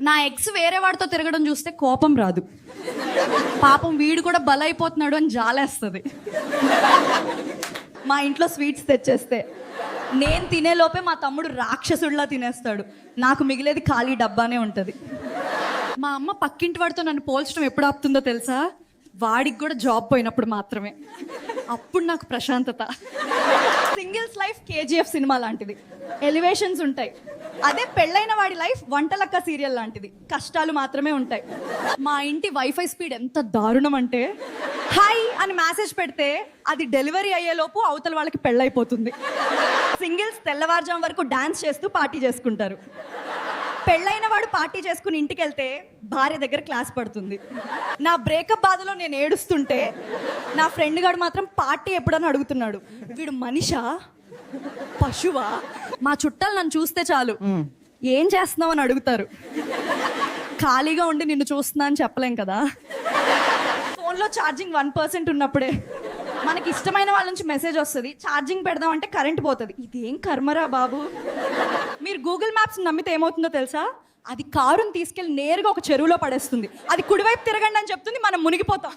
నా ఎక్స్ వేరే వాడితో తిరగడం చూస్తే కోపం రాదు, పాపం వీడు కూడా బలైపోతున్నాడు అని జాలేస్తుంది. మా ఇంట్లో స్వీట్స్ తెచ్చేస్తే నేను తినేలోపే మా తమ్ముడు రాక్షసుడిలా తినేస్తాడు, నాకు మిగిలేది ఖాళీ డబ్బానే ఉంటుంది. మా అమ్మ పక్కింటి వాడితో నన్ను పోల్చడం ఎప్పుడు ఆపుతుందో తెలుసా? వాడికి కూడా జాబ్ పోయినప్పుడు మాత్రమే. అప్పుడు నాకు ప్రశాంతత. సింగిల్స్ లైఫ్ కేజీఎఫ్ సినిమా లాంటిది, ఎలివేషన్స్ ఉంటాయి. అదే పెళ్ళైన వాడి లైఫ్ వంటలక్క సీరియల్ లాంటిది, కష్టాలు మాత్రమే ఉంటాయి. మా ఇంటి వైఫై స్పీడ్ ఎంత దారుణం అంటే, హాయ్ అని మెసేజ్ పెడితే అది డెలివరీ అయ్యేలోపు అవతల వాళ్ళకి పెళ్ళైపోతుంది. సింగిల్స్ తెల్లవారుజాము వరకు డాన్స్ చేస్తూ పార్టీ చేసుకుంటారు. పెళ్ళైన వాడు పార్టీ చేసుకుని ఇంటికి వెళ్తే భార్య దగ్గర క్లాస్ పడుతుంది. నా బ్రేకప్ బాధలో నేను ఏడుస్తుంటే నా ఫ్రెండ్ గాడు మాత్రం పార్టీ ఎప్పుడని అడుగుతున్నాడు. వీడు మనిషా పశువా? మా చుట్టాలు నన్ను చూస్తే చాలు ఏం చేస్తున్నావు అని అడుగుతారు. ఖాళీగా ఉండి నిన్ను చూస్తున్నా అని చెప్పలేం కదా. ఫోన్లో ఛార్జింగ్ 1% ఉన్నప్పుడే మనకి ఇష్టమైన వాళ్ళ నుంచి మెసేజ్ వస్తుంది, ఛార్జింగ్ పెడదాం అంటే కరెంట్ పోతుంది. ఇదేం కర్మరా బాబు. మీరు గూగుల్ మ్యాప్స్ నమ్మితే ఏమవుతుందో తెలుసా? అది కారుని తీసుకెళ్ళి నేరుగా ఒక చెరువులో పడేస్తుంది. అది కుడివైపు తిరగండి అని చెప్తుంది, మనం మునిగిపోతాం.